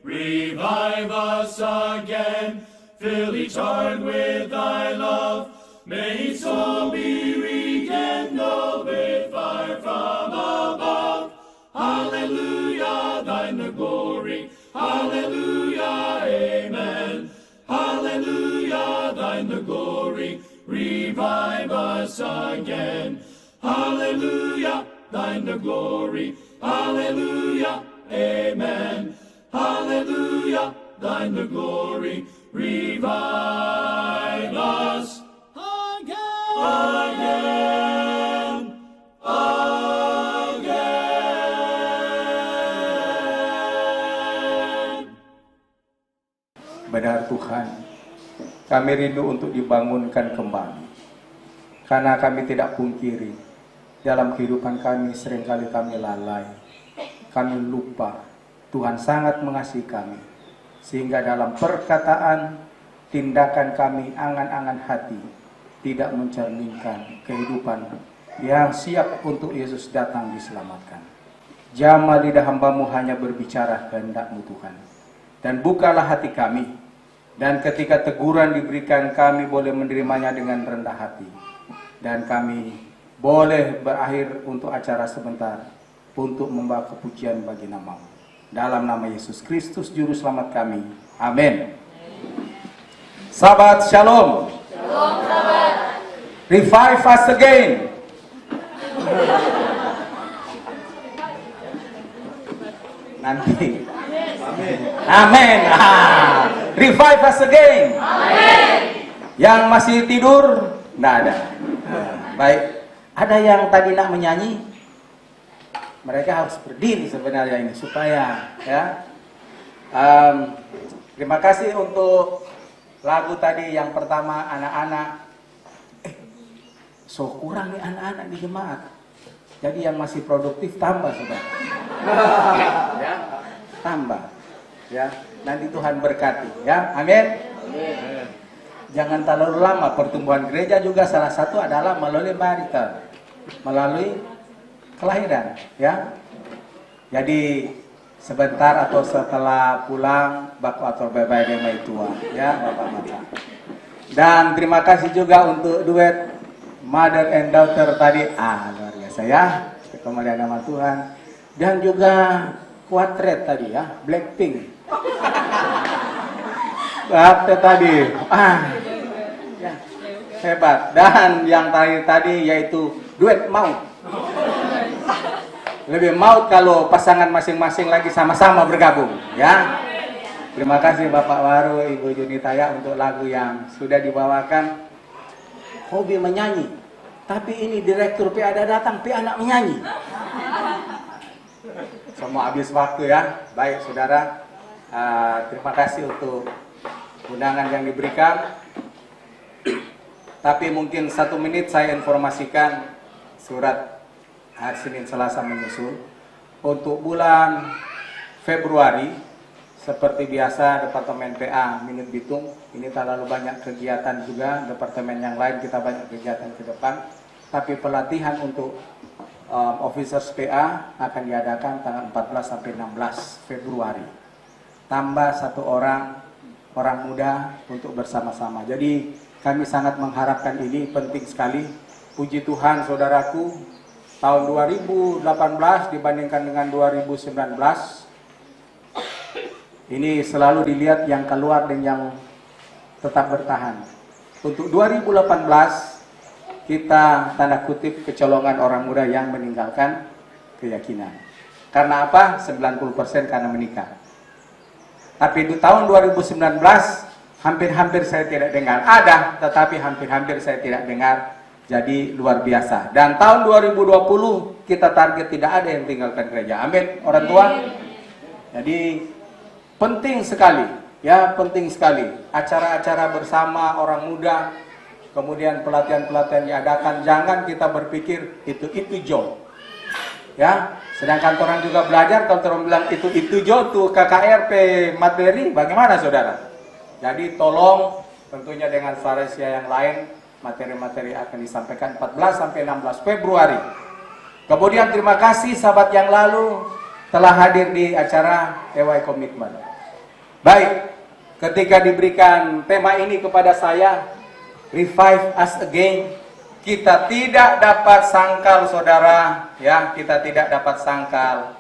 revive us again. Fill each heart with thy love, may each soul be rekindled with fire from above. Hallelujah, thine the glory, hallelujah, amen. Hallelujah, thine the glory, revive us again. Hallelujah, thine the glory, hallelujah, amen. Hallelujah, thine the glory, revive us again, again. Benar Tuhan, kami rindu untuk dibangunkan kembali. Karena kami tidak pungkiri, dalam kehidupan kami seringkali kami lalai. Kami lupa, Tuhan sangat mengasihi kami. Sehingga dalam perkataan, tindakan kami, angan-angan hati, tidak mencerminkan kehidupan yang siap untuk Yesus datang diselamatkan. Jamah lidah hamba-Mu hanya berbicara kehendak-Mu Tuhan. Dan bukalah hati kami. Dan ketika teguran diberikan, kami boleh menerimanya dengan rendah hati. Dan kami boleh berakhir untuk acara sebentar, untuk membawa kepujian bagi nama-Mu. Dalam nama Yesus Kristus, Juru Selamat kami. Amin. Sahabat Shalom. Shalom, sahabat. Revive us again. Nanti. Amin. Revive us again. Amin. Yang masih tidur, nggak ada. Baik. Ada yang tadi nak menyanyi? Mereka harus berdiri sebenarnya ini supaya ya. Terima kasih untuk lagu tadi yang pertama anak-anak. So kurang nih anak-anak di jemaat. Jadi yang masih produktif tambah sudah. Ya, tambah. Ya, nanti Tuhan berkati ya. Amin. Jangan terlalu lama. Pertumbuhan gereja juga salah satu adalah melalui marital, melalui kelahiran ya. Jadi sebentar atau setelah pulang baku atau bye-bye demai tua ya Bapak-bapak. Dan terima kasih juga untuk duet Mother and Daughter tadi. Luar biasa ya. Kemuliaan nama Tuhan. Dan juga Quartet tadi ya, Blackpink. Quartet tadi. Ya, hebat. Dan yang terakhir tadi yaitu duet Maut. Lebih maut kalau pasangan masing-masing lagi sama-sama bergabung ya. Terima kasih Bapak Waru, Ibu Junitaya untuk lagu yang sudah dibawakan. Hobi menyanyi, tapi ini direktur PA datang, PA anak menyanyi. Semua habis waktu ya. Baik saudara, terima kasih untuk undangan yang diberikan. Tapi mungkin 1 menit saya informasikan surat hari Senin Selasa menyusul. Untuk bulan Februari seperti biasa Departemen PA Minut Bitung ini terlalu banyak kegiatan juga. Departemen yang lain kita banyak kegiatan ke depan. Tapi pelatihan untuk officers PA akan diadakan tanggal 14 sampai 16 Februari. Tambah 1 orang muda untuk bersama-sama. Jadi kami sangat mengharapkan ini, penting sekali. Puji Tuhan saudaraku, tahun 2018 dibandingkan dengan 2019 ini selalu dilihat yang keluar dan yang tetap bertahan. Untuk 2018 kita tanda kutip kecolongan orang muda yang meninggalkan keyakinan. Karena apa? 90% karena menikah. Tapi di tahun 2019 hampir-hampir saya tidak dengar. Ada, tetapi hampir-hampir saya tidak dengar. Jadi luar biasa. Dan tahun 2020 kita target tidak ada yang tinggalkan gereja. Amin, orang tua. Jadi penting sekali, ya penting sekali. Acara-acara bersama orang muda, kemudian pelatihan-pelatihan diadakan. Jangan kita berpikir itu job. Ya, sedangkan orang juga belajar kalau orang bilang itu job tuh KKRP materi, bagaimana saudara? Jadi tolong tentunya dengan Saresia yang lain. Materi-materi akan disampaikan 14 sampai 16 Februari. Kemudian terima kasih sahabat yang lalu telah hadir di acara EY Komitmen. Baik, ketika diberikan tema ini kepada saya, revive us again, kita tidak dapat sangkal saudara, ya, kita tidak dapat sangkal,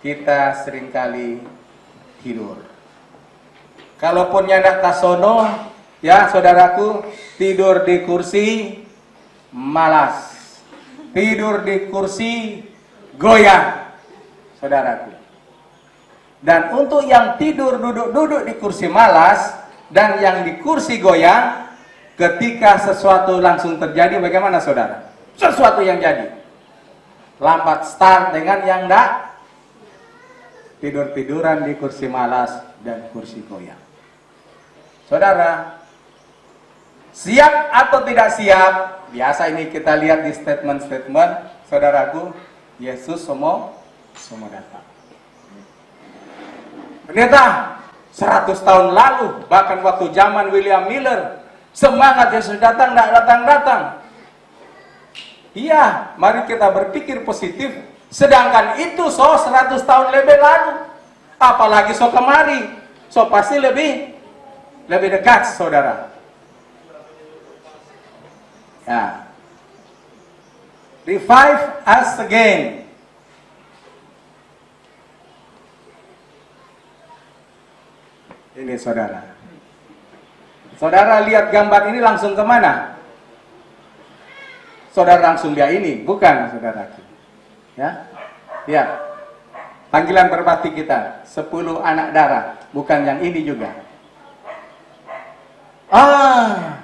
kita seringkali tidur. Kalaupun nyandak tasono, ya saudaraku, tidur di kursi malas, tidur di kursi goyang, saudaraku. Dan untuk yang tidur duduk-duduk di kursi malas dan yang di kursi goyang, ketika sesuatu langsung terjadi, bagaimana saudara? Sesuatu yang jadi. Lambat start dengan yang enggak tidur-tiduran di kursi malas dan kursi goyang. Saudara, siap atau tidak siap? Biasa ini kita lihat di statement-statement, saudaraku, Yesus semua datang. Pendeta, 100 tahun lalu, bahkan waktu zaman William Miller, semangat Yesus datang, datang. Iya, mari kita berpikir positif. Sedangkan itu 100 tahun lebih lalu. Apalagi kemari, pasti lebih dekat, saudara. Ya. Revive us again. Ini saudara. Saudara lihat gambar ini langsung kemana? Saudara langsung dia ini, bukan saudara. Ya, lihat. Panggilan berbakti kita, 10 anak darah, bukan yang ini juga.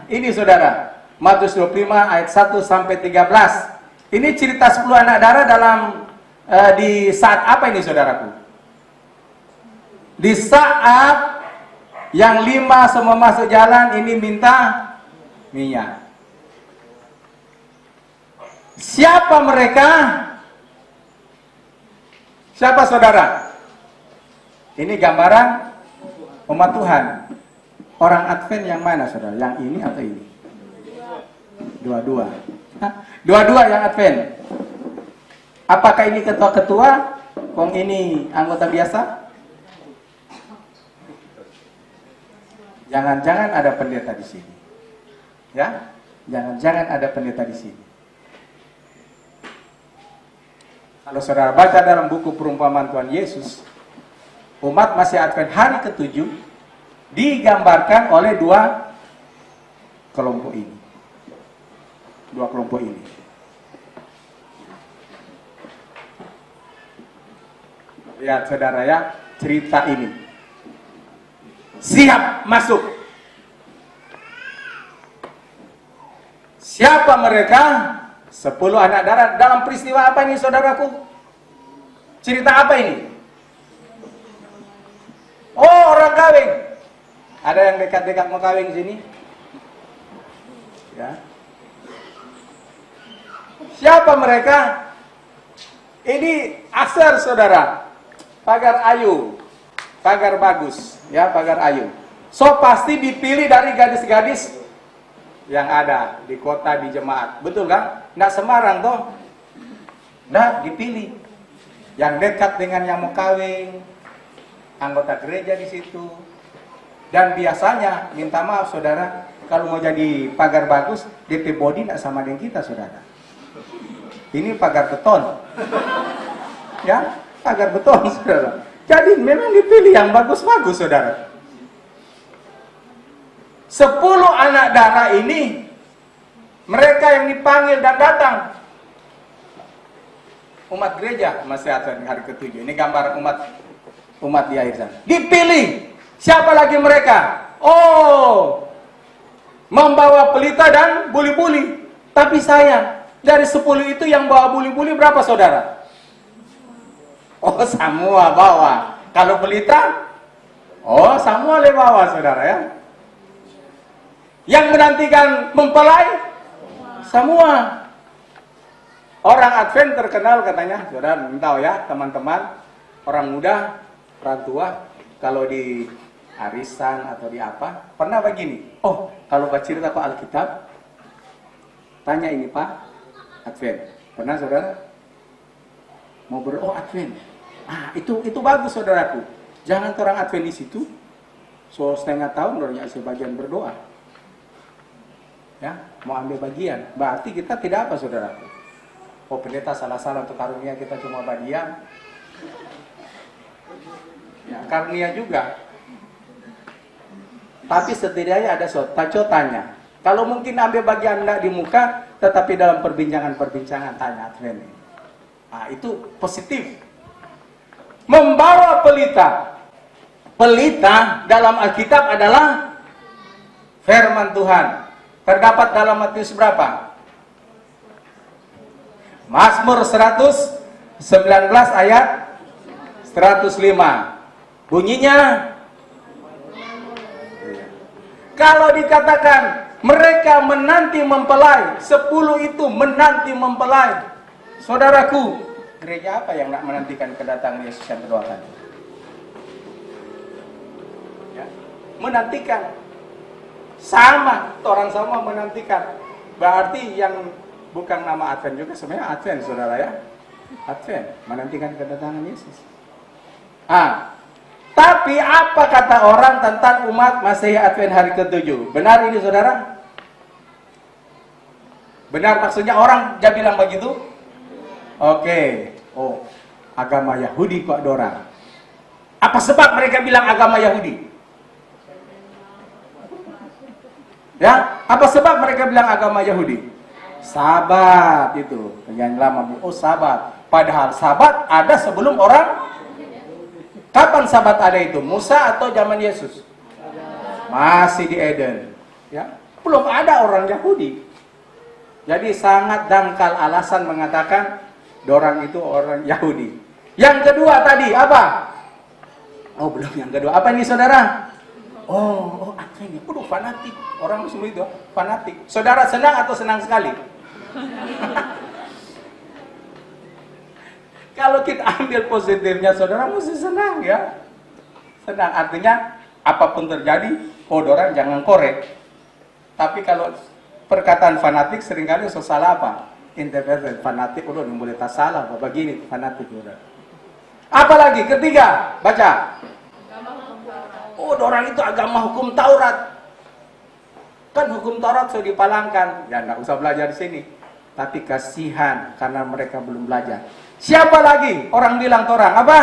Ini saudara. Matius 25 ayat 1 sampai 13. Ini cerita 10 anak darah dalam di saat apa ini saudaraku? Di saat yang 5 semua masuk jalan, ini minta minyak. Siapa mereka? Siapa saudara? Ini gambaran umat Tuhan. Orang Advent yang mana saudara? Yang ini atau ini? Dua-dua. Dua-dua yang Advent. Apakah ini ketua-ketua? Kong ini anggota biasa? Jangan-jangan ada pendeta di sini. Ya? Jangan-jangan ada pendeta di sini. Kalau saudara baca dalam buku perumpamaan Tuhan Yesus, umat masih Advent hari ke-7 digambarkan oleh dua kelompok ini. Dua kelompok ini. Lihat saudara ya, cerita ini. Siap masuk. Siapa mereka? 10 anak darah. Dalam peristiwa apa ini saudaraku? Cerita apa ini? Oh, orang kawin. Ada yang dekat-dekat mau kawin sini? Ya. Siapa mereka? Ini Aser saudara. Pagar ayu. Pagar bagus, ya, pagar ayu. So pasti dipilih dari gadis-gadis yang ada di kota, di jemaat. Betul kan? Nggak sembarang toh. Nah, dipilih. Yang dekat dengan yang mau kawin, anggota gereja di situ. Dan biasanya, minta maaf saudara, kalau mau jadi pagar bagus, DP body nggak sama dengan kita saudara. Ini pagar beton. Ya, pagar beton saudara. Jadi memang dipilih yang bagus-bagus saudara. 10 anak darah ini, mereka yang dipanggil dan datang. Umat gereja masih ada hari ke-7. Ini gambar umat di akhir sana. Dipilih. Siapa lagi mereka? Oh, membawa pelita dan buli-buli. Tapi sayang, dari 10 itu yang bawa buli-buli berapa saudara? Oh, semua bawa. Kalau pelita, oh, semua le bawa saudara ya. Yang menantikan mempelai, semua. Orang Advent terkenal katanya, saudara tahu ya teman-teman, orang muda, orang tua, kalau di arisan atau di apa, pernah begini. Oh, kalau baca cerita kok Alkitab, tanya ini Pak, Advent. Pernah saudara? Mau Advent. Itu bagus saudaraku. Jangan orang Advent di situ. So setengah tahun dorangnya sebagian berdoa. Ya, mau ambil bagian. Berarti kita tidak apa saudara? Oh pendeta salah-salah untuk karunia kita cuma bagian. Ya, karunia juga. Tapi setidaknya ada tanya. Kalau mungkin ambil bagian enggak di muka, tetapi dalam perbincangan tanya Advent. Nah, itu positif. Membawa pelita. Pelita dalam Alkitab adalah firman Tuhan. Terdapat dalam Matius berapa? Mazmur 119 ayat 105. Bunyinya, kalau dikatakan mereka menanti mempelai, 10 itu menanti mempelai. Saudaraku, gereja apa yang nak menantikan kedatangan Yesus yang kedua kali? Ya, menantikan. Sama, orang sama menantikan. Berarti yang bukan nama Advent juga sebenarnya Advent, saudara ya. Advent, menantikan kedatangan Yesus. Tapi apa kata orang tentang umat Masehi Advent hari ke-7? Benar ini saudara? Benar maksudnya orang dia bilang begitu? Oke. Oh, agama Yahudi kok dorang. Apa sebab mereka bilang agama Yahudi? Ya, apa sebab mereka bilang agama Yahudi? Sabat itu, yang lama. Oh, sabat. Padahal sabat ada sebelum orang. Kapan sabat ada itu? Musa atau zaman Yesus? Masih di Eden. Ya, belum ada orang Yahudi. Jadi sangat dangkal alasan mengatakan dorang itu orang Yahudi. Yang kedua tadi apa? Oh, belum yang kedua. Apa ini saudara? Oh, akhirnya, fanatik. Orang Muslim itu fanatik. Saudara senang atau senang sekali? Kalau kita ambil positifnya, saudara mesti senang ya. Senang artinya apapun terjadi, orang jangan korek. Tapi kalau perkataan fanatik seringkali salah apa? Interpretasi fanatik, udah boleh tak salah, begini fanatik udah. Apalagi ketiga, baca. Oh, orang itu agama hukum Taurat. Kan hukum Taurat sudah dipalangkan. Ya, enggak usah belajar di sini. Tapi kasihan karena mereka belum belajar. Siapa lagi? Orang bilang ke orang, apa?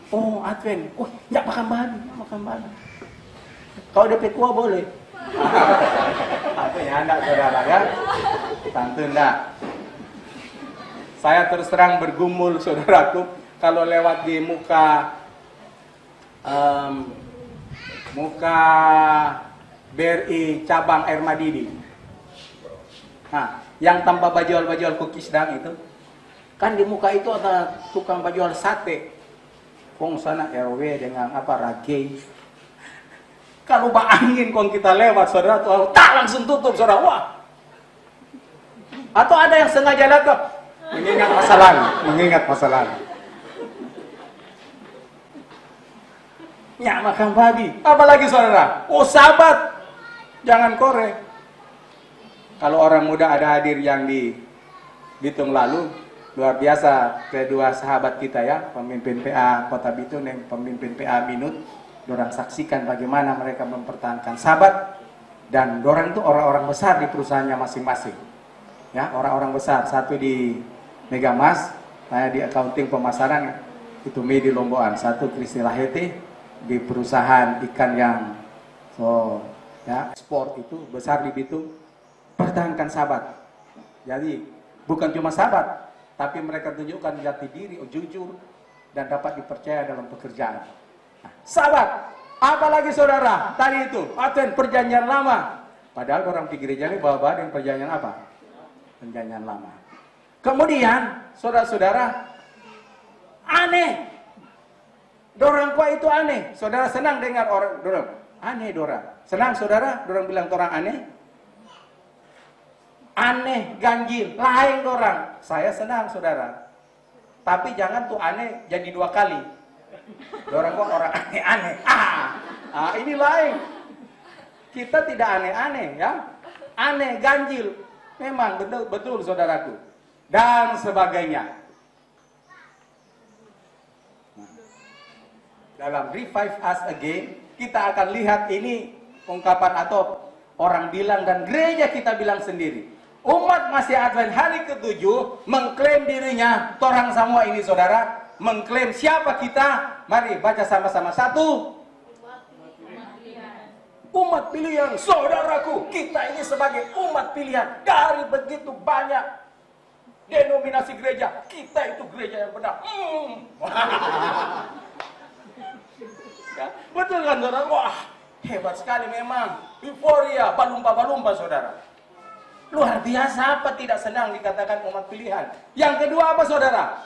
Oh, Advent. Oh, enggak makan bahan. Kalau ada petua boleh. Apa ya, enggak saudara ya? Tentu enggak. Saya terus terang bergumul saudaraku. Kalau lewat di muka BRI cabang Air Madidi. Nah, yang tanpa baju cookies sedang itu. Kan di muka itu ada tukang jual sate. Kong sana RW dengan apa ragei. Kalau angin kong kita lewat saudara tuh tak langsung tutup saudara. Wah. Atau ada yang sengaja lewat mengingat masa lalu. Ya makan babi. Apalagi saudara? Oh sabat. Jangan korek. Kalau orang muda ada hadir yang di Bitung lalu, luar biasa kedua sahabat kita ya, pemimpin PA Kota Bitung dan pemimpin PA Minut, dorang saksikan bagaimana mereka mempertahankan sabat dan dorang itu orang-orang besar di perusahaannya masing-masing. Ya, orang-orang besar, satu di Megamas, saya di accounting pemasaran itu Medi Lomboan, satu Kristi Lahete di perusahaan ikan yang ekspor itu besar di Bitung, pertahankan sabat. Jadi bukan cuma sabat, tapi mereka tunjukkan jati diri, jujur dan dapat dipercaya dalam pekerjaan. Nah, sabat, apalagi saudara tadi itu Advent perjanjian lama. Padahal orang di gereja ini bawa-bawa dengan perjanjian apa? Perjanjian lama. Kemudian saudara-saudara aneh. Dorang kuat itu aneh. Saudara senang dengar orang dorang aneh dorang. Senang saudara dorang bilang orang aneh. Aneh, ganjil, lain dorang. Saya senang saudara. Tapi jangan tuh aneh jadi 2 kali. Dorang kok orang aneh-aneh. Ini lain. Kita tidak aneh-aneh ya. Aneh, ganjil. Memang betul saudaraku. Dan sebagainya. dalam Revive Us Again, kita akan lihat ini ungkapan atau orang bilang dan gereja kita bilang sendiri. Umat masih Advent hari ke-7 mengklaim dirinya, torang semua ini saudara, mengklaim siapa kita? Mari baca sama-sama. 1. Umat pilihan, saudaraku, kita ini sebagai umat pilihan dari begitu banyak denominasi gereja, kita itu gereja yang benar. Ya, betul kan saudara? Wah, hebat sekali memang. Euforia, balumpa-balumpa saudara. Luar biasa, apa tidak senang dikatakan umat pilihan. Yang kedua apa saudara?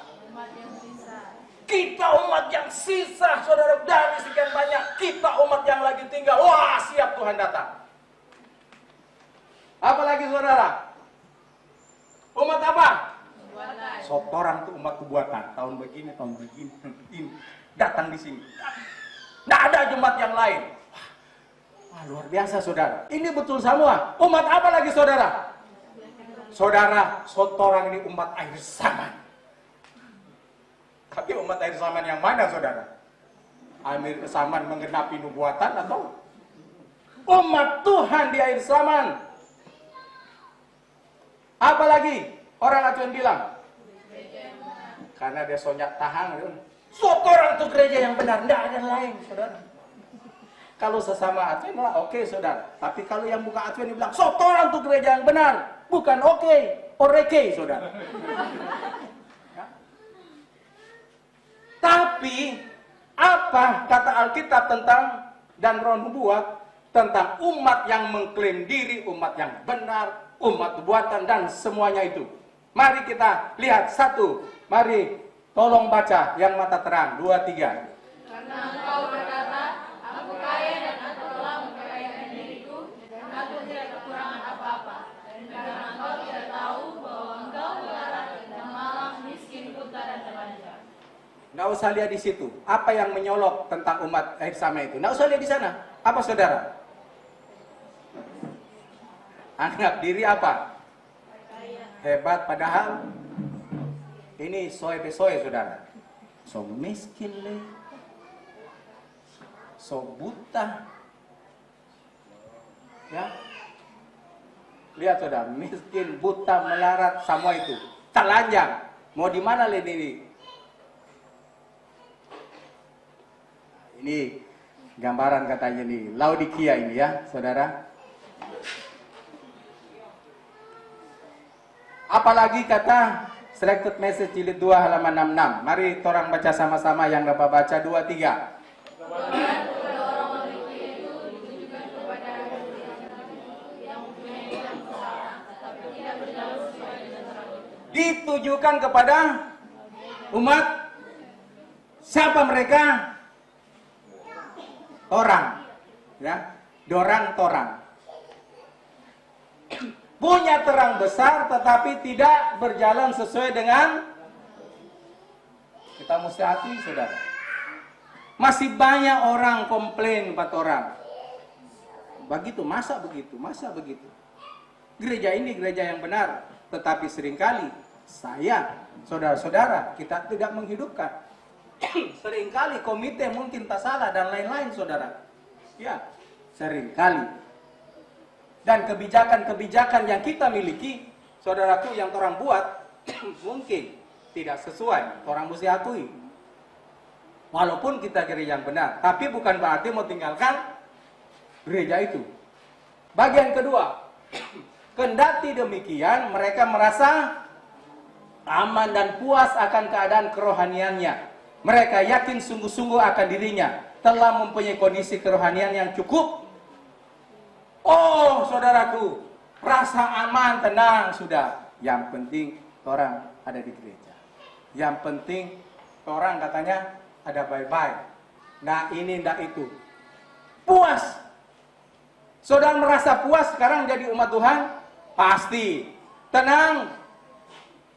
Kita umat yang sisa, saudara, dari sekian banyak. Kita umat yang lagi tinggal. Wah, siap Tuhan datang. Apalagi saudara? Umat apa? Sotorang tuh umat kebuatan. Tahun begini, ini. Datang di sini. Nggak ada jemaat yang lain. Wah, luar biasa saudara. Ini betul semua. Umat apa lagi saudara? Saudara, sotorang ini umat akhir zaman. Tapi umat akhir zaman yang mana saudara? Akhir zaman menggenapi nubuatan atau umat Tuhan di akhir zaman? Apalagi orang Acuan bilang, karena dia sonyak tahang, sotorang itu gereja yang benar, tidak ada lain saudara. Kalau sesama Acuan, oke saudara. Tapi kalau yang bukan Acuan bilang, sotorang itu gereja yang benar, bukan oke, oreke saudara. Tapi apa kata Alkitab tentang dan Roh Nubuat tentang umat yang mengklaim diri umat yang benar, umat buatan dan semuanya itu. Mari kita lihat 1. Mari tolong baca yang mata terang 2, 3. Karena engkau berkata, aku kaya dan aku telah memperkayakan diriku, dan aku tidak kekurangan apa-apa. Dan karena engkau tidak tahu bahwa engkau melarat dan malang, miskin, buta dan telanjang. Nggak usah lihat di situ. Apa yang menyolok tentang umat akhir zaman itu? Nggak usah lihat di sana. Apa saudara? Anggap diri apa? Hebat, padahal ini soe-besoe saudara. So miskin le. So buta. Ya. Lihat saudara, miskin, buta, melarat, semua itu. Telanjang. Mau di mana le ini? Ini gambaran katanya nih, Laodikia ini ya, saudara. Apalagi kata Selected Message jilid 2 halaman 66. Mari torang baca sama-sama yang dapat baca 2, 3. Ditujukan kepada umat siapa mereka? Orang, ya, dorang-torang. Punya terang besar tetapi tidak berjalan sesuai dengan kita mesti hati, saudara. Masih banyak orang komplain empat orang. Begitu, masa begitu, masa begitu. Gereja ini gereja yang benar, tetapi seringkali saya, saudara-saudara, kita tidak menghidupkan. Seringkali komite mungkin tak salah dan lain-lain saudara. Ya, seringkali. Dan kebijakan-kebijakan yang kita miliki, saudaraku yang orang buat, mungkin tidak sesuai. Orang mesti akui. Walaupun kita gereja yang benar. Tapi bukan berarti mau tinggalkan gereja itu. Bagian kedua, kendati demikian mereka merasa aman dan puas akan keadaan kerohaniannya. Mereka yakin sungguh-sungguh akan dirinya telah mempunyai kondisi kerohanian yang cukup. Oh, saudaraku, rasa aman, tenang sudah. Yang penting orang ada di gereja. Yang penting orang katanya ada baik-baik. Nah ini, nah itu. Puas. Saudara merasa puas sekarang jadi umat Tuhan? Pasti. Tenang.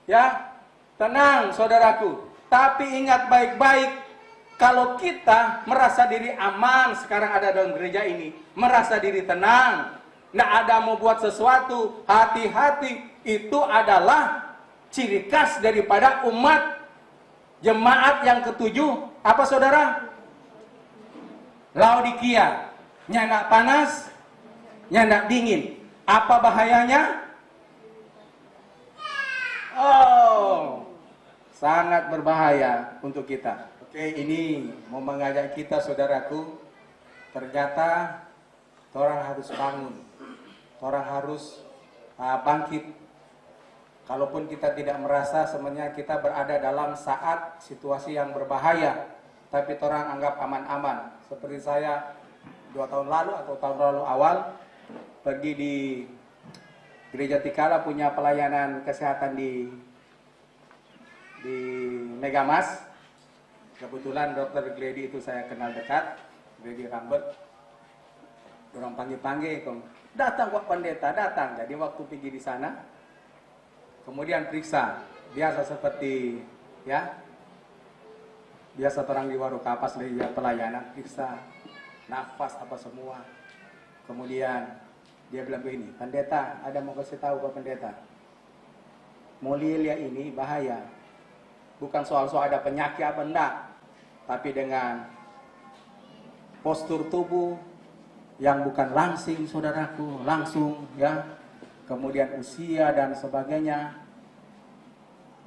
Ya, tenang saudaraku. Tapi ingat baik-baik, kalau kita merasa diri aman sekarang ada dalam gereja ini, merasa diri tenang, nggak ada mau buat sesuatu, hati-hati, itu adalah ciri khas daripada umat jemaat yang ketujuh. Apa saudara? Laodikia, nyandak panas, nyandak dingin. Apa bahayanya? Oh, sangat berbahaya untuk kita. Oke, ini mau mengajak kita, saudaraku. Ternyata orang harus bangun, orang harus bangkit. Kalaupun kita tidak merasa sebenarnya kita berada dalam saat situasi yang berbahaya, tapi orang anggap aman-aman. Seperti saya 2 tahun lalu atau tahun lalu awal pergi di Gereja Tikala, punya pelayanan kesehatan di Megamas. Kebetulan Dr. Gledy itu saya kenal dekat, Gledy Rambut. Orang panggil-panggil, datang kok pendeta, datang. Jadi waktu pergi di sana, kemudian periksa, biasa seperti biasa orang di warung kapas lihat pelayanan, periksa nafas apa semua. Kemudian dia bilang begini, pendeta, ada mau kasih tahu Pak Pendeta, Molilia ini bahaya. Bukan soal ada penyakit apa enggak, tapi dengan postur tubuh yang bukan langsing, saudaraku, langsung kemudian usia dan sebagainya,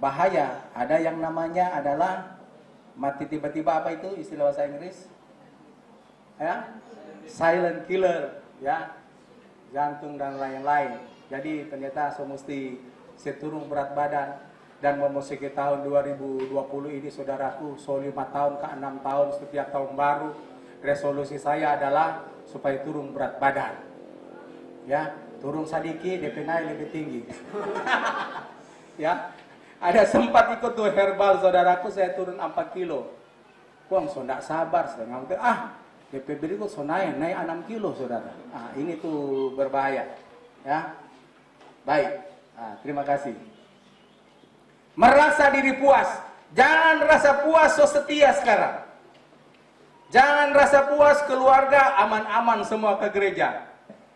bahaya. Ada yang namanya adalah mati tiba-tiba, apa itu istilah bahasa Inggris? Silent killer, jantung dan lain-lain. Jadi ternyata mesti seturun berat badan. Dan memasuki tahun 2020 ini, saudaraku, 5 tahun ke 6 tahun setiap tahun baru, resolusi saya adalah supaya turun berat badan. Turun sedikit, DP naik lebih tinggi. Ada sempat ikut tuh herbal, saudaraku, saya turun 4 kilo. So nggak sabar, saya ngambil, DP beli kok so naik 6 kilo, saudara. Ini tuh berbahaya. Baik, terima kasih. Merasa diri puas. Jangan rasa puas so setia sekarang. Jangan rasa puas keluarga aman-aman semua ke gereja.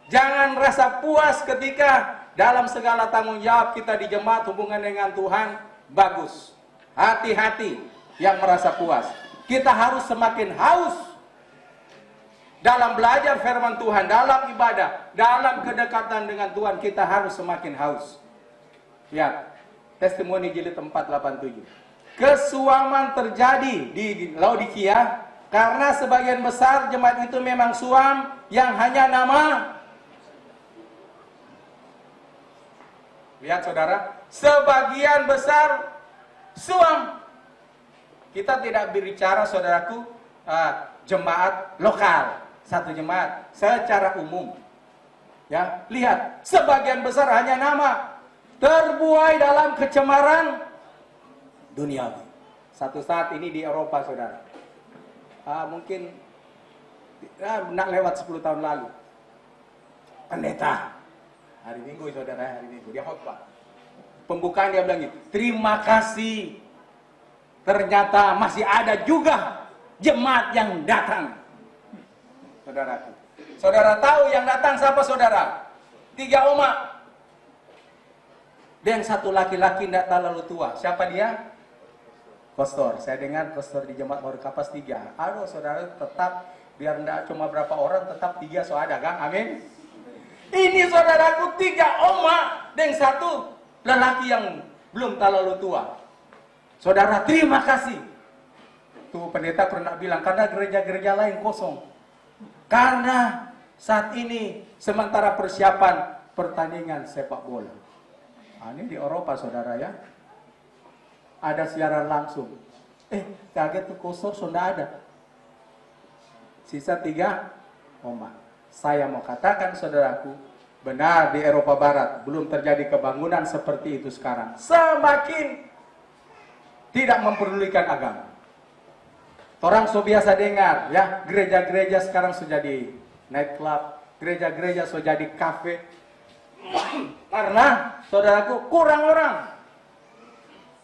Jangan rasa puas ketika dalam segala tanggung jawab kita di jemaat, hubungan dengan Tuhan bagus. Hati-hati yang merasa puas. Kita harus semakin haus dalam belajar firman Tuhan, dalam ibadah, dalam kedekatan dengan Tuhan. Kita harus semakin haus. Testimoni jilid 487. Kesuaman terjadi di Laodikia karena sebagian besar jemaat itu memang suam yang hanya nama. Lihat saudara, sebagian besar suam. Kita tidak berbicara, saudaraku, jemaat lokal, satu jemaat secara umum. Lihat, sebagian besar hanya nama. Terbuai dalam kecemaran duniawi. Satu saat ini di Eropa, saudara. Mungkin nak lewat 10 tahun lalu. Pendeta, hari Minggu, saudara, hari Minggu dia khotbah. Pembukaan dia bilang gitu, terima kasih. Ternyata masih ada juga jemaat yang datang. Saudaraku. Saudara tahu yang datang siapa, saudara? 3 oma. Dan 1 laki-laki tidak terlalu tua. Siapa dia? Pastor. Saya dengar pastor di jemaat baru kapas 3. Aduh, saudara, tetap biar tidak cuma berapa orang, tetap 3 so ada kan? Amin. Ini saudaraku 3 oma dan 1 lelaki yang belum terlalu tua. Saudara, terima kasih. Tuh pendeta pernah bilang, karena gereja-gereja lain kosong. Karena saat ini sementara persiapan pertandingan sepak bola. Ini di Eropa, saudara, ada siaran langsung. Kaget tuh kosong, sudah ada. Sisa 3 oma. Saya mau katakan, saudaraku, benar di Eropa Barat belum terjadi kebangunan seperti itu sekarang. Semakin tidak memperdulikan agama. Orang so biasa dengar, gereja-gereja sekarang sudah jadi nightclub, gereja-gereja sudah jadi kafe. Karena, saudaraku, kurang orang.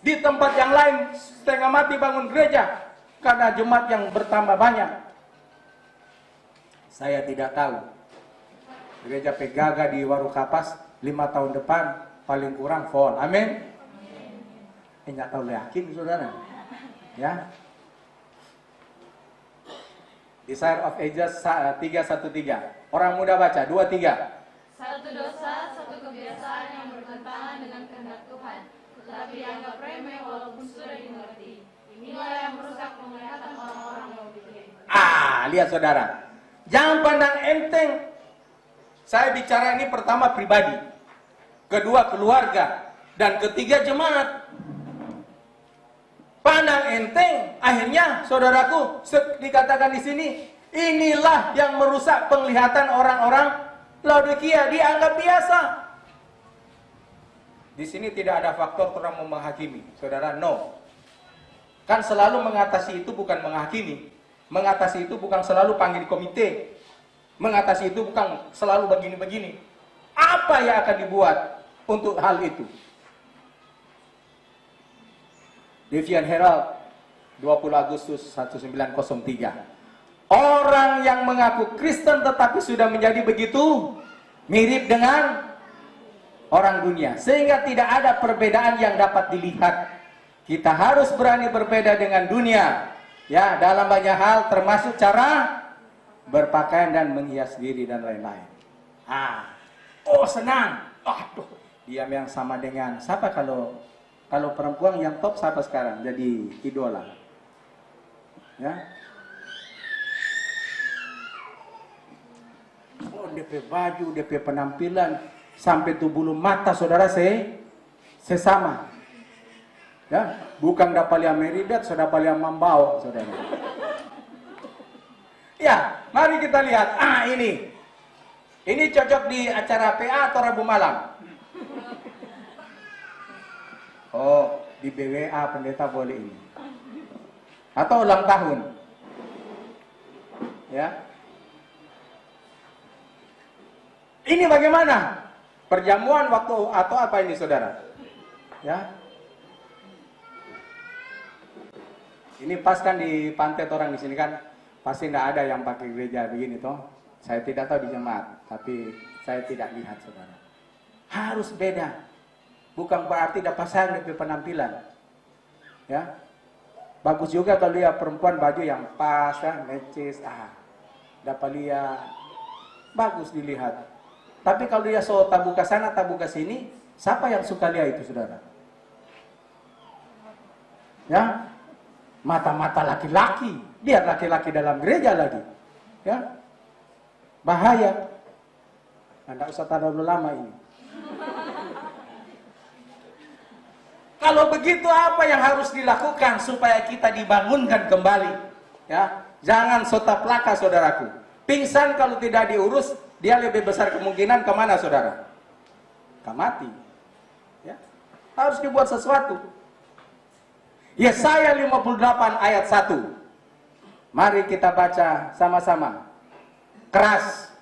Di tempat yang lain setengah mati bangun gereja karena jemaat yang bertambah banyak. Saya tidak tahu. Gereja Pegaga di Warukapas 5 tahun depan paling kurang full. Amin. Enggak tahu yakin, saudara. Desire of Ages 313. Orang muda baca 23. Satu dosa, satu kebiasaan yang bertentangan dengan kehendak Tuhan, tetapi dianggap remeh walaupun sudah dimengerti. Inilah yang merusak penglihatan orang-orang yang berpikir. Lihat saudara. Jangan pandang enteng. Saya bicara ini pertama pribadi, kedua keluarga, dan ketiga jemaat. Pandang enteng, akhirnya saudaraku dikatakan di sini, inilah yang merusak penglihatan orang-orang Laodikia, dianggap biasa. Di sini tidak ada faktor orang mau menghakimi, saudara, no. Kan selalu mengatasi itu bukan menghakimi, mengatasi itu bukan selalu panggil komite, mengatasi itu bukan selalu begini-begini. Apa yang akan dibuat untuk hal itu? Deviant Herald 20 Agustus 1903. Orang yang mengaku Kristen tetapi sudah menjadi begitu mirip dengan orang dunia, sehingga tidak ada perbedaan yang dapat dilihat. Kita harus berani berbeda dengan dunia, ya, dalam banyak hal, termasuk cara berpakaian dan menghias diri dan lain-lain. Senang. Diam yang sama dengan siapa kalau perempuan yang top siapa sekarang jadi idola? Ya. DP baju, DP penampilan, sampai tuh bulu mata saudara sesama. Ya, bukan dapalia meridat, saudara dapalia mambau, saudara. Ya, mari kita lihat. Ini cocok di acara PA atau Rabu malam? Di BWA pendeta boleh ini. Atau ulang tahun. Ya. Ini bagaimana? Perjamuan waktu atau apa ini saudara? Ya. Ini pas kan di pantai orang di sini kan pasti tidak ada yang pakai gereja begini toh. Saya tidak tahu di jemaat, tapi saya tidak lihat saudara. Harus beda. Bukan berarti dapat sayang dari penampilan. Ya. Bagus juga kalau lihat perempuan baju yang pas kan, necis, dapat lihat bagus dilihat. Tapi kalau dia tabu ke sana, tabu ke sini, siapa yang suka lihat itu, saudara? Ya, mata-mata laki-laki, lihat laki-laki dalam gereja lagi, ya, bahaya. Anda usah terlalu lama ini. Kalau begitu apa yang harus dilakukan supaya kita dibangunkan kembali? Ya, jangan sotaplaka saudaraku. Pingsan kalau tidak diurus, dia lebih besar kemungkinan kemana saudara? Mati. Ya. Harus dibuat sesuatu. Yesaya 58 ayat 1. Mari kita baca sama-sama. Keras.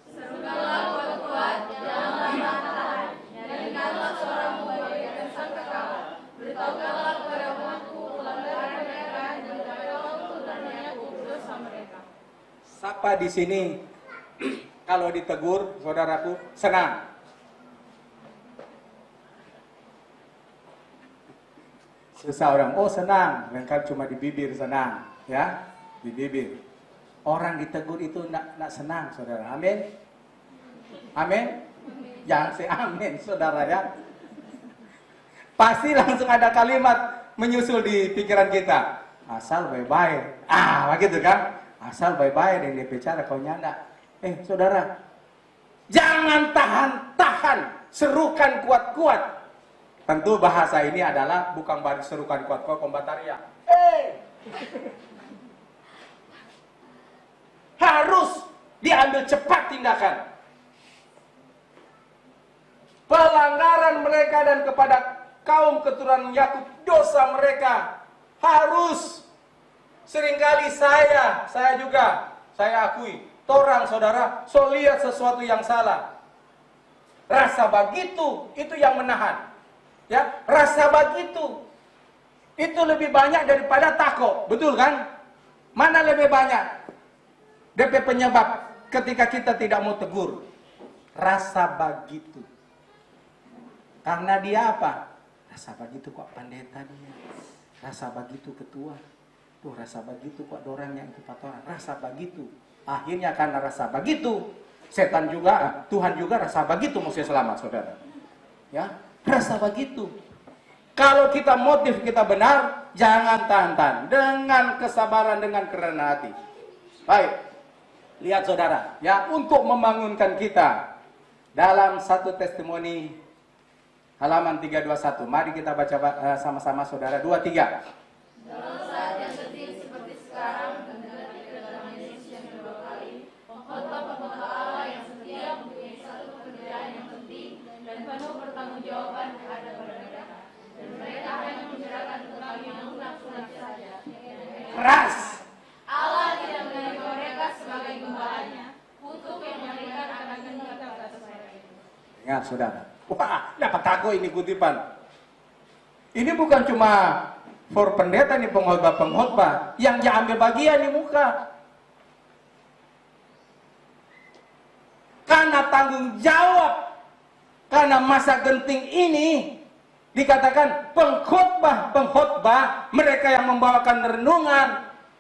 Serukanlah kuat-kuat, janganlah tahan. Nyanyikanlah suaramu bagaikan sangkakala. Beritahukanlah kepada umatku pelanggaran mereka dan katakanlah tuntunannya dosa mereka. Siapa di sini kalau ditegur, saudaraku, senang? Seseorang, senang, lengkap cuma di bibir senang, ya, di bibir. Orang ditegur itu nak senang, saudara. Amin, amin. Jangan say amin, saudara ya. Pasti langsung ada kalimat menyusul di pikiran kita. Asal baik-baik, begitu kan? Asal baik-baik yang dia bicara kau nyanda. Saudara, jangan tahan-tahan, serukan kuat-kuat. Tentu bahasa ini adalah bukan serukan kuat-kuat kombataria. Harus diambil cepat tindakan. Pelanggaran mereka dan kepada kaum keturunan Yakub, dosa mereka harus. Seringkali saya juga, saya akui, torang saudara, lihat sesuatu yang salah. Rasa begitu, itu yang menahan. Ya, rasa begitu, itu lebih banyak daripada takut, betul kan? Mana lebih banyak? DP penyebab ketika kita tidak mau tegur. Rasa begitu. Karena dia apa? Rasa begitu kok pendeta dia. Rasa begitu ketua. Tuh rasa begitu kok ada orang yang ikut orang. Rasa begitu. Akhirnya karena rasa begitu, setan juga, Tuhan juga rasa begitu mesti selamat saudara. Ya, rasa begitu. Kalau kita motif kita benar, jangan tahan-tahan. Dengan kesabaran, dengan kerendahan hati. Baik, lihat saudara. Ya, untuk membangunkan kita dalam satu testimoni halaman 321. Mari kita baca sama-sama saudara. 2-3. Dalam saat yang genting seperti sekarang, mendengar kedatangan Yesus yang kedua kali, pengkhotbah Allah yang setia mempunyai satu pekerjaan yang penting dan penuh pertanggungjawaban terhadap mereka. Dan mereka hanya membicarakan tentang yang lunak-lunak saja. Keras. Allah tidak menerima mereka sebagai gembalanya. Kutuk yang mengerikan akan meningkat ke atas mereka. Ingat saudara. Wah, dapat aku ini kutipan. Ini bukan cuma for pendeta nih, pengkhotbah yang diambil bagian di muka. Karena tanggung jawab, karena masa genting ini dikatakan pengkhotbah mereka yang membawakan renungan.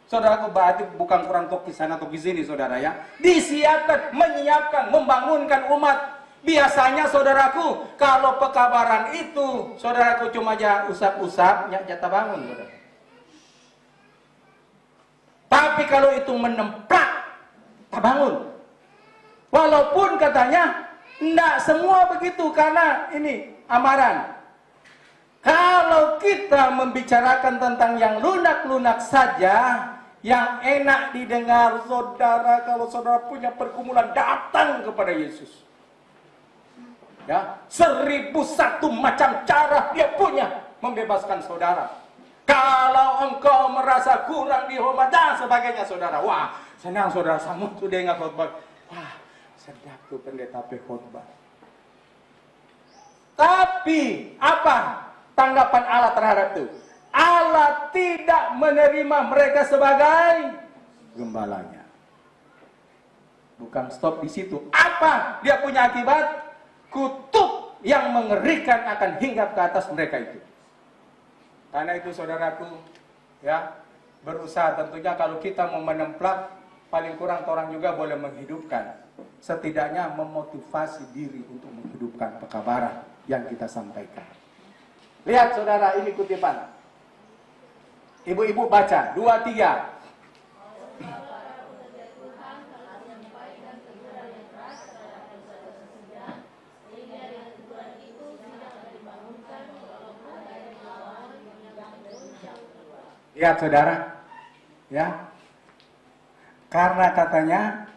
Saudaraku, berarti bukan kurang toki sana toki sini saudara ya. Disiapkan, menyiapkan, membangunkan umat. Biasanya saudaraku, kalau pekabaran itu, saudaraku cuma aja usap-usap, jatah bangun saudara. Tapi kalau itu menemplak, tak bangun. Walaupun katanya, enggak semua begitu, karena ini amaran. Kalau kita membicarakan tentang yang lunak-lunak saja, yang enak didengar saudara, kalau saudara punya pergumulan, datang kepada Yesus. Ya, 1001 macam cara dia punya membebaskan saudara. Kalau engkau merasa kurang dihormat dan sebagainya saudara, wah senang saudara sambut tuh dengar khotbah, wah sedap tuh pendeta khotbah. Tapi apa tanggapan Allah terhadap itu? Allah tidak menerima mereka sebagai gembalanya. Bukan stop di situ. Apa dia punya akibat? Kutuk yang mengerikan akan hinggap ke atas mereka itu. Karena itu saudaraku, ya, berusaha tentunya kalau kita mau menemplak, paling kurang orang juga boleh menghidupkan. Setidaknya memotivasi diri untuk menghidupkan pekabaran yang kita sampaikan. Lihat saudara, ini kutipan. Ibu-ibu baca, 2-3. Lihat saudara, ya, karena katanya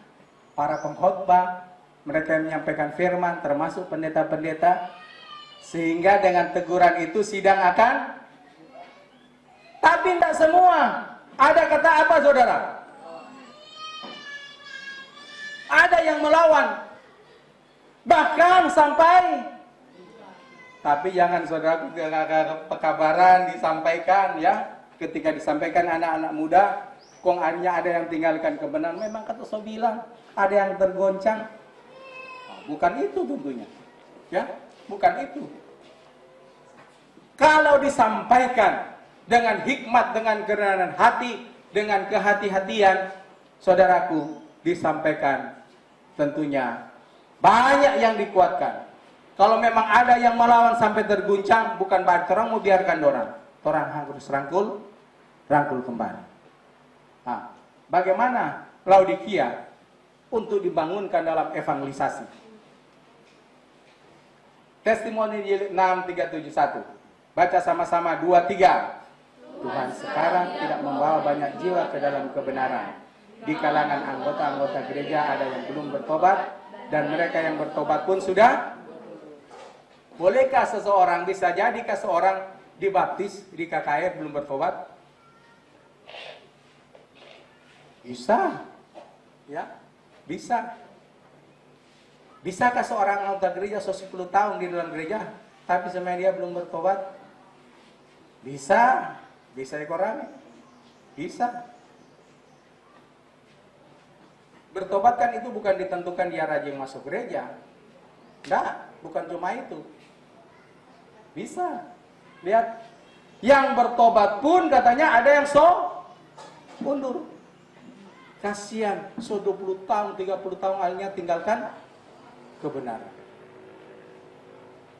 para pengkhotbah, mereka yang menyampaikan firman, termasuk pendeta-pendeta, sehingga dengan teguran itu sidang akan, tapi tidak semua. Ada kata apa saudara? Ada yang melawan, bahkan sampai, tapi jangan saudara, pekabaran disampaikan ya. Ketika disampaikan anak-anak muda, kong hanya ada yang tinggalkan kebenaran. Memang kata saya bilang, ada yang tergoncang. Bukan itu tentunya. Ya, bukan itu. Kalau disampaikan dengan hikmat, dengan kerendahan hati, dengan kehati-hatian, saudaraku, disampaikan tentunya banyak yang dikuatkan. Kalau memang ada yang melawan sampai terguncang, bukan berarti orang mau biarkan orang. Orang harus rangkul kembali. Nah, bagaimana Laodikia untuk dibangunkan dalam evangelisasi? Testimoni 6371. Baca sama-sama 2-3. Tuhan sekarang tidak membawa banyak jiwa ke dalam kebenaran. Di kalangan anggota-anggota gereja ada yang belum bertobat, dan mereka yang bertobat pun sudah. Bolehkah seseorang, bisa jadikah seorang dibaptis di KKR belum bertobat? Bisa. Ya, bisa. Bisakah seorang anggota gereja 10 tahun di dalam gereja tapi sebenarnya dia belum bertobat? Bisa. Bisa dikurangi. Bisa. Bertobat kan itu bukan ditentukan dia rajin masuk gereja. Enggak, bukan cuma itu. Bisa. Lihat, yang bertobat pun katanya ada yang mundur. Kasihan, so 20 tahun, 30 tahun akhirnya tinggalkan kebenaran.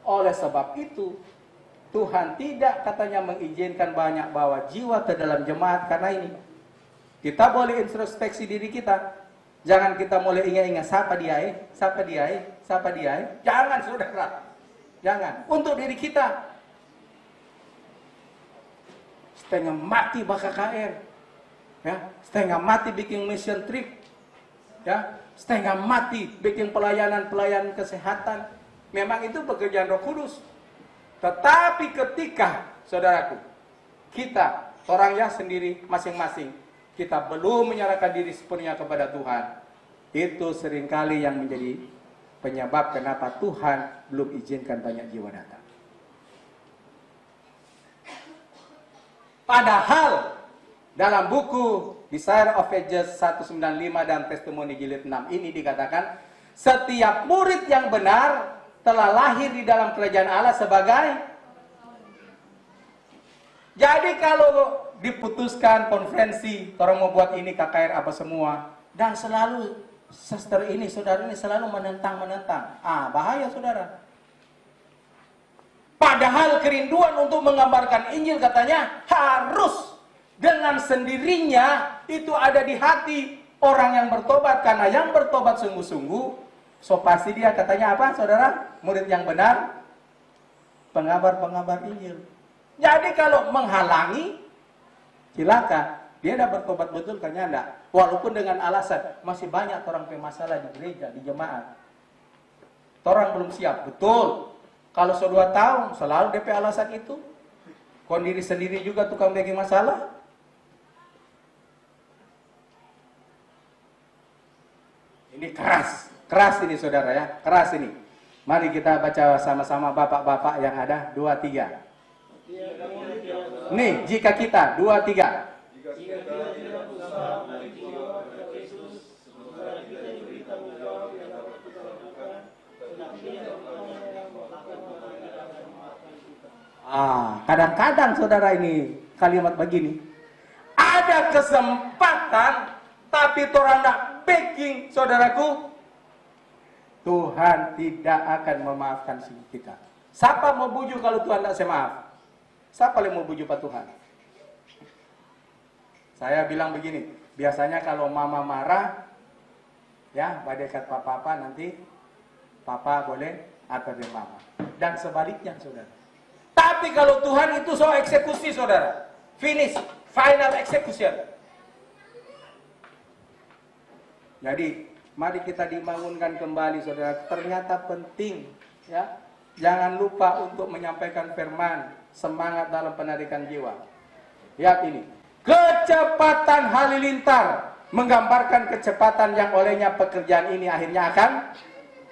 Oleh sebab itu, Tuhan tidak katanya mengizinkan banyak bawa jiwa ke dalam jemaat karena ini. Kita boleh introspeksi diri kita. Jangan kita mulai ingat-ingat siapa dia, siapa dia, siapa dia. Jangan saudara. Jangan. Untuk diri kita. Setengah mati bakal KKR. Ya, setengah mati bikin mission trip. Ya, setengah mati bikin pelayanan kesehatan. Memang itu pekerjaan Roh Kudus. Tetapi ketika, saudaraku, kita, orangnya sendiri masing-masing, kita belum menyerahkan diri sepenuhnya kepada Tuhan, itu seringkali yang menjadi penyebab kenapa Tuhan belum izinkan banyak jiwa datang. Padahal, dalam buku Desire of Ages 195 dan Testimoni Jilid 6 ini dikatakan, setiap murid yang benar telah lahir di dalam kerajaan Allah sebagai. Jadi kalau diputuskan konferensi, orang mau buat ini KKR apa semua, dan selalu suster ini, saudara ini selalu menentang. Bahaya saudara. Padahal kerinduan untuk menggambarkan Injil katanya harus dengan sendirinya itu ada di hati orang yang bertobat. Karena yang bertobat sungguh-sungguh, so pasti dia katanya apa saudara? Murid yang benar, pengabar-pengabar Injil. Jadi kalau menghalangi, silakan. Dia dah bertobat betul kan enggak? Walaupun dengan alasan masih banyak orang bermasalah di gereja, di jemaat. Orang belum siap, betul. Kalau so 2 tahun selalu DP alasan itu. Kau diri sendiri juga tukang bikin masalah. Ini keras ini saudara ya, keras ini. Mari kita baca sama-sama bapak-bapak yang ada 2, 3. Nih, jika kita 2, 3. Kadang-kadang saudara ini kalimat begini. Ada kesempatan tapi orang nak backing saudaraku. Tuhan tidak akan memaafkan kita. Siapa mau bujuk kalau Tuhan tidak semaaf? Siapa yang mau bujuk Pak Tuhan? Saya bilang begini, biasanya kalau mama marah, ya, dekat papa nanti papa boleh atur di mama. Dan sebaliknya, saudara. Tapi kalau Tuhan itu so eksekusi, saudara. Finish, final execution. Jadi, mari kita dibangunkan kembali, saudara. Ternyata penting, ya. Jangan lupa untuk menyampaikan firman, semangat dalam penarikan jiwa. Lihat ini. Kecepatan halilintar menggambarkan kecepatan yang olehnya pekerjaan ini akhirnya akan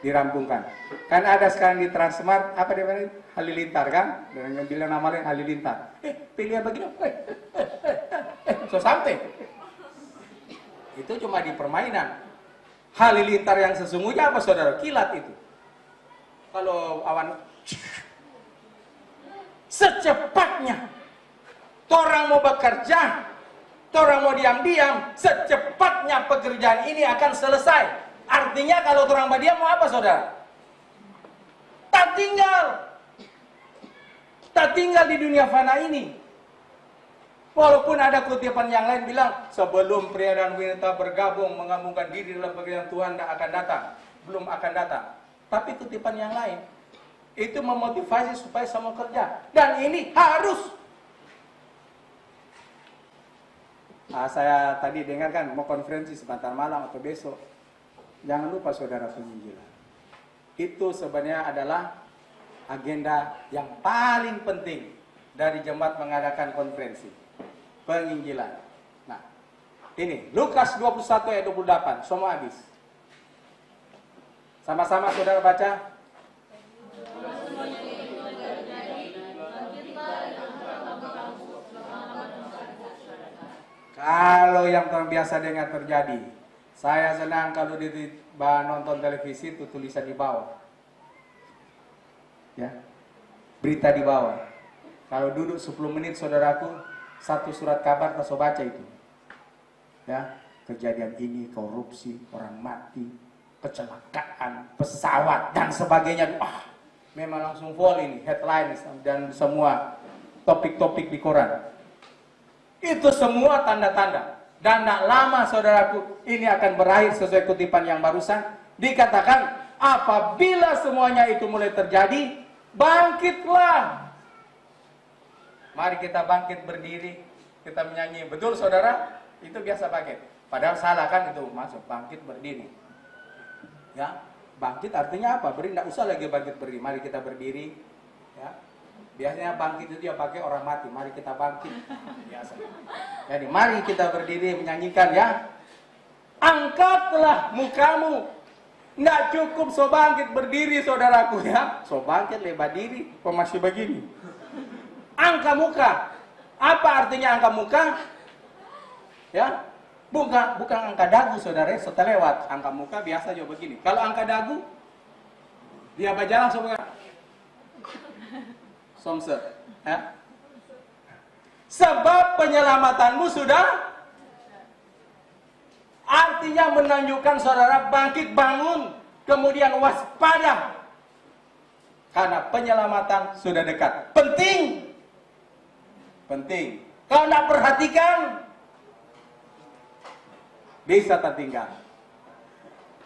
dirampungkan. Kan ada sekarang di Transmart, apa dia halilintar kan? Dengan bilang namanya halilintar. Pilih begini. So sampai. Itu cuma di permainan. Halilintar yang sesungguhnya apa saudara? Kilat itu. Kalau awan secepatnya orang mau bekerja, orang mau diam-diam, secepatnya pekerjaan ini akan selesai. Artinya kalau orang berdiam mau apa saudara? Tak tinggal di dunia fana ini. Walaupun ada kutipan yang lain bilang, sebelum pria dan wanita bergabung menggabungkan diri dalam pekerjaan Tuhan tidak akan datang. Belum akan datang. Tapi kutipan yang lain, itu memotivasi supaya semua kerja. Dan ini harus. Saya tadi dengarkan mau konferensi sebentar malam atau besok. Jangan lupa saudara penginjilan. Itu sebenarnya adalah agenda yang paling penting dari jemaat mengadakan konferensi. Penginjilan. Nah, ini Lukas 21 ayat 28. Semua habis. Sama-sama saudara baca. Kalau yang terbiasa dengar terjadi, saya senang kalau di nonton televisi itu tulisan di bawah, ya, berita di bawah. Kalau duduk 10 menit saudaraku, 1 surat kabar kita baca itu. Ya, kejadian ini, korupsi, orang mati, kecelakaan, pesawat dan sebagainya. Memang langsung full ini headlines dan semua topik-topik di koran. Itu semua tanda-tanda. Dan tidak lama saudaraku, ini akan berakhir sesuai kutipan yang barusan. Dikatakan, apabila semuanya itu mulai terjadi, bangkitlah. Mari kita bangkit berdiri, kita menyanyi. Betul saudara? Itu biasa bangkit. Padahal salah kan itu masuk, bangkit berdiri. Ya, bangkit artinya apa? Tidak usah lagi bangkit berdiri. Mari kita berdiri. Ya. Biasanya bangkit itu dia pakai orang mati. Mari kita bangkit. Biasa. Jadi mari kita berdiri menyanyikan ya. Angkatlah mukamu. Tidak cukup so bangkit berdiri saudaraku ya. So bangkit lebar diri. Kok masih begini? Angkat muka. Apa artinya angkat muka? Ya. Bukan angkat dagu saudara. Setelah lewat. Angkat muka biasa juga begini. Kalau angkat dagu. Dia berjalan semua. Somset, ya. Sebab penyelamatanmu sudah, artinya menunjukkan saudara bangkit bangun, kemudian waspada, karena penyelamatan sudah dekat. Penting. Kalau tidak perhatikan, bisa tertinggal.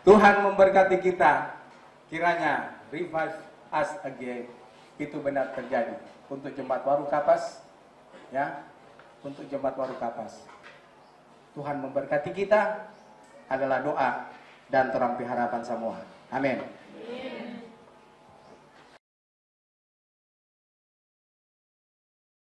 Tuhan memberkati kita, kiranya revive us again. Itu benar terjadi untuk Jemaat Waru Kapas, ya, untuk Jemaat Waru Kapas. Tuhan memberkati kita adalah doa dan terampi harapan semua. Amin.